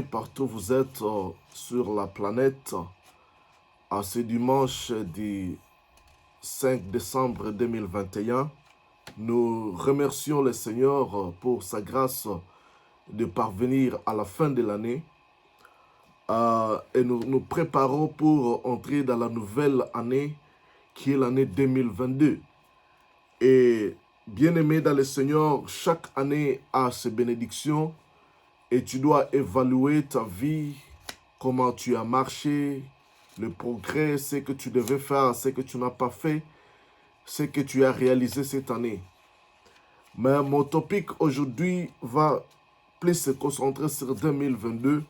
Partout où vous êtes sur la planète, à ce dimanche du 5 décembre 2021, nous remercions le Seigneur pour sa grâce de parvenir à la fin de l'année et nous nous préparons pour entrer dans la nouvelle année qui est l'année 2022. Et bien-aimé dans le Seigneur, chaque année a ses bénédictions. Et tu dois évaluer ta vie, comment tu as marché, le progrès, ce que tu devais faire, ce que tu n'as pas fait, ce que tu as réalisé cette année. Mais mon topic aujourd'hui va plus se concentrer sur 2022.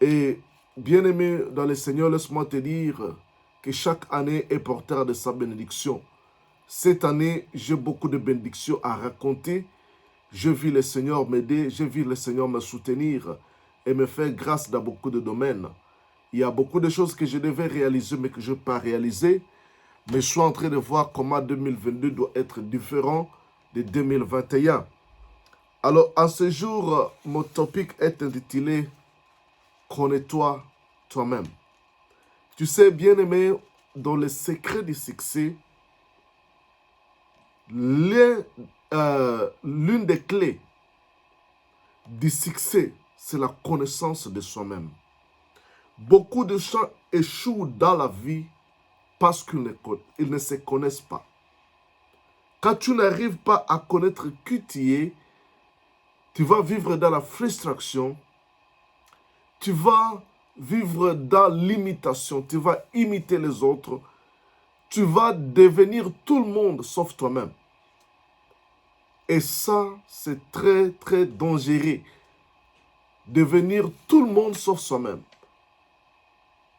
Et bien aimé dans le Seigneur, laisse-moi te dire que chaque année est porteur de sa bénédiction. Cette année, j'ai beaucoup de bénédictions à raconter. Je vis le Seigneur m'aider, je vis le Seigneur me soutenir et me faire grâce dans beaucoup de domaines. Il y a beaucoup de choses que je devais réaliser mais que je n'ai pas réalisé. Mais je suis en train de voir comment 2022 doit être différent de 2021. Alors, en ce jour, mon topic est intitulé « Connais-toi toi-même ». Tu sais, bien-aimé, dans le secret du succès, l'une des clés du succès, c'est la connaissance de soi-même. Beaucoup de gens échouent dans la vie parce qu'ils ne se connaissent pas. Quand tu n'arrives pas à connaître qui tu es, tu vas vivre dans la frustration, tu vas vivre dans l'imitation, tu vas imiter les autres, tu vas devenir tout le monde sauf toi-même. Et ça, c'est très, très dangereux. Devenir tout le monde sauf soi-même.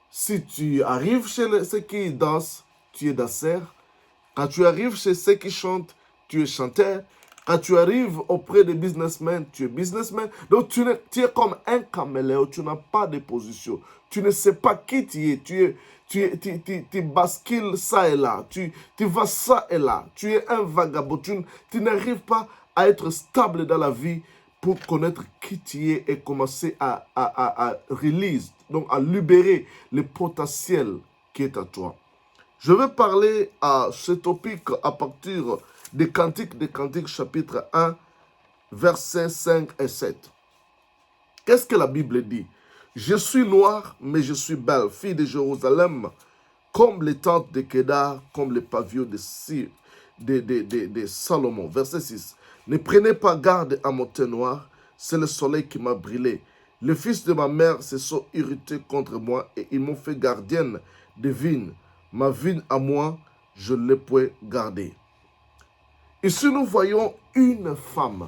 Si tu arrives chez ceux qui dansent, tu es danseur. Quand tu arrives chez ceux qui chantent, tu es chanteur. Quand tu arrives auprès des businessmen, tu es businessman. Donc tu es comme un caméléon, tu n'as pas de position. Tu ne sais pas qui tu es. Tu bascules ça et là. Tu vas ça et là. Tu es un vagabond. Tu n'arrives pas à être stable dans la vie pour connaître qui tu es et commencer à release, donc à libérer le potentiel qui est à toi. Je vais parler à ce topic à partir des Cantiques chapitre 1, versets 5 et 7. Qu'est-ce que la Bible dit? Je suis noire, mais je suis belle, fille de Jérusalem, comme les tentes de Kédar, comme les pavillons de Salomon. Verset 6. Ne prenez pas garde à mon teint noir, c'est le soleil qui m'a brûlé. Les fils de ma mère se sont irrités contre moi et ils m'ont fait gardienne de vignes. Ma vigne à moi, je ne l'ai point gardée. Ici, nous voyons une femme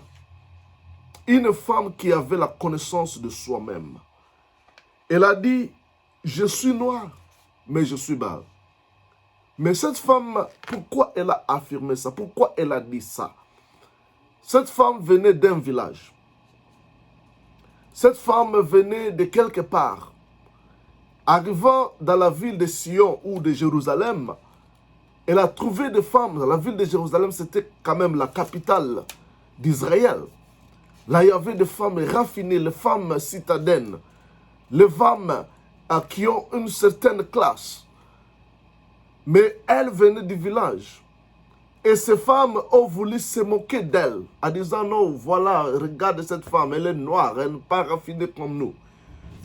qui avait la connaissance de soi-même. Elle a dit, je suis noire, mais je suis belle. Mais cette femme, pourquoi elle a affirmé ça? Pourquoi elle a dit ça? Cette femme venait d'un village. Cette femme venait de quelque part. Arrivant dans la ville de Sion ou de Jérusalem, elle a trouvé des femmes. La ville de Jérusalem, c'était quand même la capitale d'Israël. Là, il y avait des femmes raffinées, les femmes citadines, les femmes qui ont une certaine classe. Mais elle venait du village. Et ces femmes ont voulu se moquer d'elle, en disant non, voilà, regarde cette femme, elle est noire, elle n'est pas raffinée comme nous.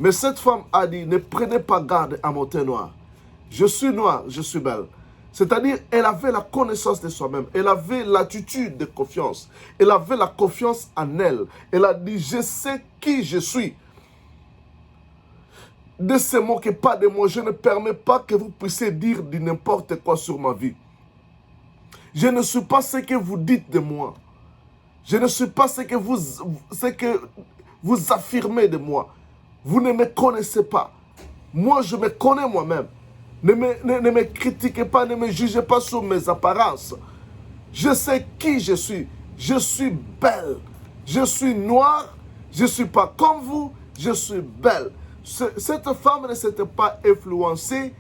Mais cette femme a dit, ne prenez pas garde à mon teint noir. Je suis noire, je suis belle. C'est-à-dire, elle avait la connaissance de soi-même, elle avait l'attitude de confiance, elle avait la confiance en elle. Elle a dit, je sais qui je suis. Ne se moquez pas de moi, je ne permets pas que vous puissiez dire de n'importe quoi sur ma vie. Je ne suis pas ce que vous dites de moi. Je ne suis pas ce que vous affirmez de moi. Vous ne me connaissez pas. Moi, je me connais moi-même. Ne me critiquez pas, ne me jugez pas sur mes apparences. Je sais qui je suis. Je suis belle. Je suis noire. Je ne suis pas comme vous. Je suis belle. Cette femme ne s'était pas influencée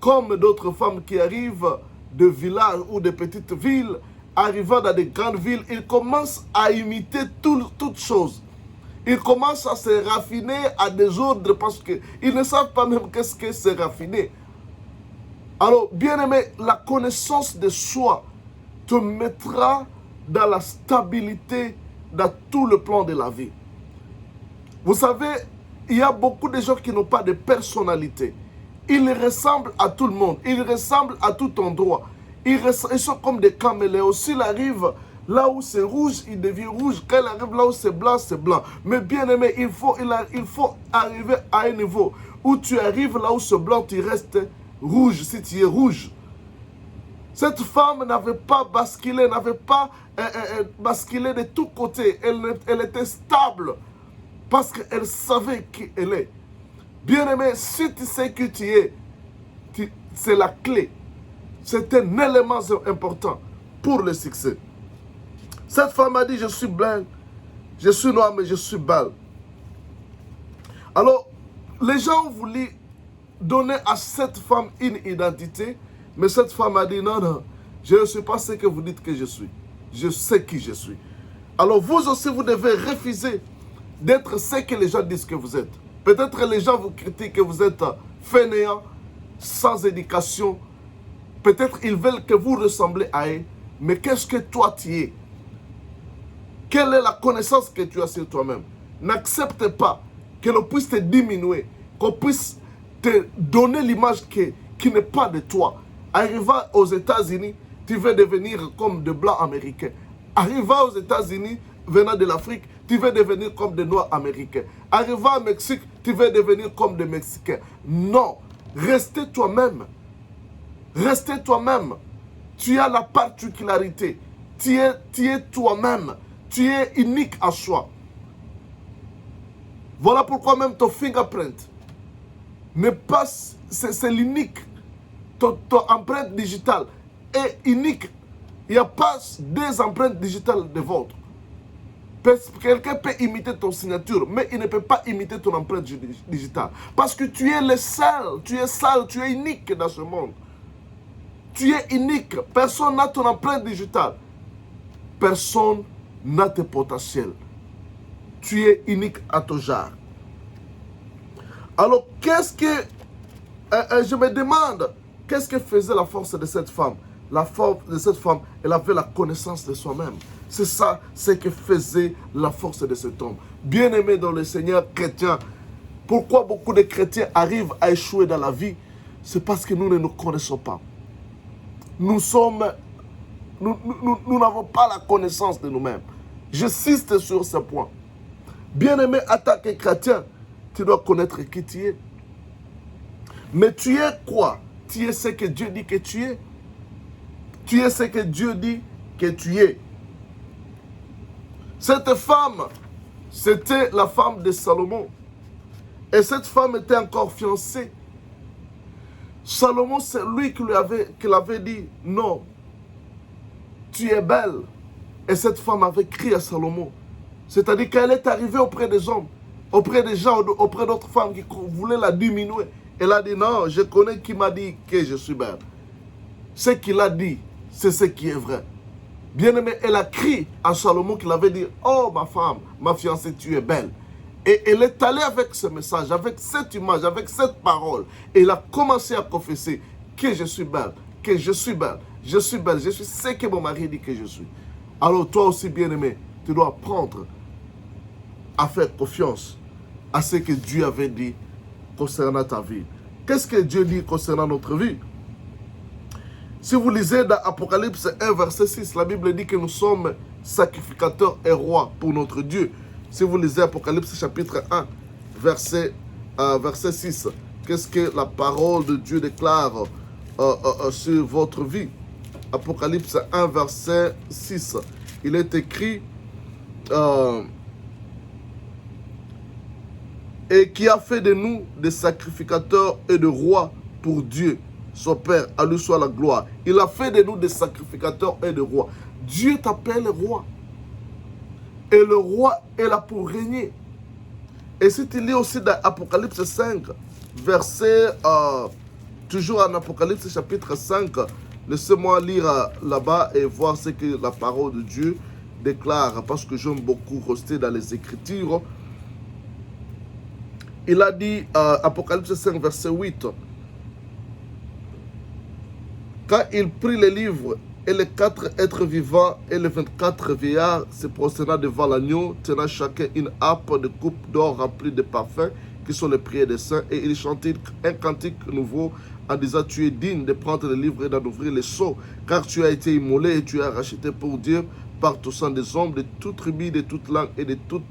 comme d'autres femmes qui arrivent de villages ou de petites villes, arrivant dans des grandes villes, ils commencent à imiter toutes choses. Ils commencent à se raffiner à des ordres parce qu'ils ne savent pas même qu'est-ce que c'est raffiner. Alors, bien-aimé, la connaissance de soi te mettra dans la stabilité dans tout le plan de la vie. Vous savez, il y a beaucoup de gens qui n'ont pas de personnalité. Ils ressemblent à tout le monde. Ils ressemblent à tout endroit. Ils sont comme des caméléons. S'il arrive là où c'est rouge, il devient rouge. Quand il arrive là où c'est blanc, c'est blanc. Mais bien aimé, il faut arriver à un niveau où tu arrives là où c'est blanc, tu restes rouge si tu es rouge. Cette femme n'avait pas basculé, basculé de tous côtés. Elle était stable parce qu'elle savait qui elle est. Bien-aimé, si tu sais qui tu es, c'est la clé. C'est un élément important pour le succès. Cette femme a dit, je suis blanc, je suis noir, mais je suis belle. Alors, les gens ont voulu donner à cette femme une identité, mais cette femme a dit, non, non, je ne suis pas ce que vous dites que je suis. Je sais qui je suis. Alors, vous aussi, vous devez refuser d'être ce que les gens disent que vous êtes. Peut-être les gens vous critiquent que vous êtes fainéant, sans éducation. Peut-être ils veulent que vous ressemblez à eux. Mais qu'est-ce que toi tu es? Quelle est la connaissance que tu as sur toi-même? N'accepte pas que l'on puisse te diminuer, qu'on puisse te donner l'image qui n'est pas de toi. Arrivant aux États-Unis, tu veux devenir comme des Blancs américains. Arrivant aux États-Unis, venant de l'Afrique, tu veux devenir comme des Noirs américains. Arrivant au Mexique, tu veux devenir comme des Mexicains. Non, restez toi-même. Restez toi-même. Tu as la particularité. Tu es toi-même. Tu es unique à soi. Voilà pourquoi même ton fingerprint n'est pas, c'est l'unique. Ton empreinte digitale est unique. Il n'y a pas des empreintes digitales de vôtres. Quelqu'un peut imiter ton signature, mais il ne peut pas imiter ton empreinte digitale. Parce que tu es le seul, tu es unique dans ce monde. Tu es unique. Personne n'a ton empreinte digitale. Personne n'a tes potentiels. Tu es unique à ton genre. Alors, qu'est-ce que... je me demande, qu'est-ce que faisait la force de cette femme? La force de cette femme, elle avait la connaissance de soi-même. C'est ça, ce que faisait la force de cet homme. Bien-aimé dans le Seigneur chrétien, pourquoi beaucoup de chrétiens arrivent à échouer dans la vie? C'est parce que nous ne nous connaissons pas. Nous n'avons pas la connaissance de nous-mêmes. J'insiste sur ce point. Bien-aimé, en tant que chrétien, tu dois connaître qui tu es. Mais tu es quoi? Tu es ce que Dieu dit que tu es. Tu es ce que Dieu dit que tu es. Cette femme, c'était la femme de Salomon. Et cette femme était encore fiancée. Salomon, c'est lui qui l'avait dit, non, tu es belle. Et cette femme avait crié à Salomon. C'est-à-dire qu'elle est arrivée auprès des hommes, auprès des gens, auprès d'autres femmes qui voulaient la diminuer. Elle a dit, non, je connais qui m'a dit que je suis belle. Ce qu'il a dit, c'est ce qui est vrai. Bien-aimé, elle a crié à Salomon qui l'avait dit, oh ma femme, ma fiancée, tu es belle. Et elle est allée avec ce message, avec cette image, avec cette parole. Et elle a commencé à confesser que je suis belle, que je suis belle, je suis belle, je suis ce que mon mari dit que je suis. Alors toi aussi, bien-aimé, tu dois apprendre à faire confiance à ce que Dieu avait dit concernant ta vie. Qu'est-ce que Dieu dit concernant notre vie? Si vous lisez dans Apocalypse 1, verset 6, la Bible dit que nous sommes sacrificateurs et rois pour notre Dieu. Si vous lisez Apocalypse chapitre 1, verset 6, qu'est-ce que la parole de Dieu déclare sur votre vie? Apocalypse 1, verset 6, il est écrit et qui a fait de nous des sacrificateurs et de rois pour Dieu, son Père, à lui soit la gloire. Il a fait de nous des sacrificateurs et de rois. Dieu t'appelle roi. Et le roi est là pour régner. Et si tu lis aussi dans Apocalypse 5, verset, toujours en Apocalypse chapitre 5, laissez-moi lire là-bas et voir ce que la parole de Dieu déclare, parce que j'aime beaucoup rester dans les Écritures. Il a dit, Apocalypse 5, verset 8, quand il prit les livres et les 4 êtres vivants et les 24 vieillards se prosternant devant l'agneau, tenant chacun une harpe de coupe d'or remplie de parfums, qui sont les prières des saints, et il chantait un cantique nouveau en disant, tu es digne de prendre le livre et d'en ouvrir les sceaux, car tu as été immolé et tu as racheté pour Dieu par ton sang des hommes de toute tribu, de toute langue et de tout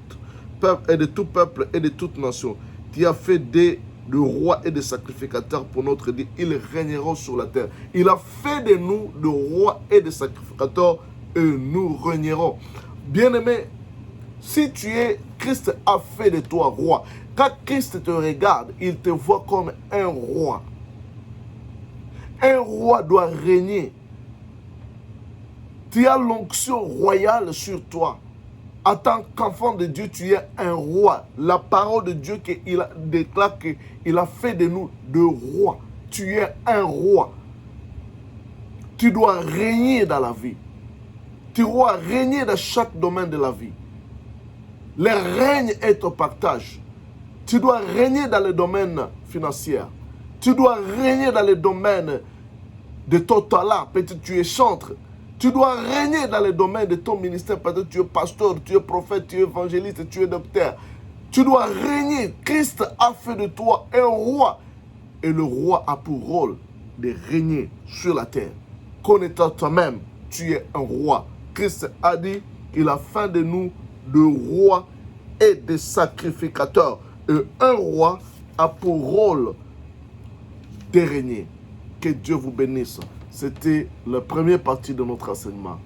peuple et de toute nation. Tu as fait de rois et de sacrificateurs pour notre Dieu. Ils régneront sur la terre. Il a fait de nous de rois et de sacrificateurs et nous régnerons. Bien-aimé, si tu es, Christ a fait de toi roi. Quand Christ te regarde, il te voit comme un roi. Un roi doit régner. Tu as l'onction royale sur toi. En tant qu'enfant de Dieu, tu es un roi. La parole de Dieu qu'il déclare qu'il a fait de nous de rois. Tu es un roi. Tu dois régner dans la vie. Tu dois régner dans chaque domaine de la vie. Le règne est au partage. Tu dois régner dans le domaine financier. Tu dois régner dans le domaine de ton talent. Peut-être tu es chantre. Tu dois régner dans le domaine de ton ministère. Peut-être tu es pasteur, tu es prophète, tu es évangéliste, tu es docteur. Tu dois régner. Christ a fait de toi un roi. Et le roi a pour rôle de régner sur la terre. Connais-toi toi-même, tu es un roi. Christ a dit qu'il a fait de nous de rois et de sacrificateurs. Et un roi a pour rôle de régner. Que Dieu vous bénisse. C'était la première partie de notre enseignement.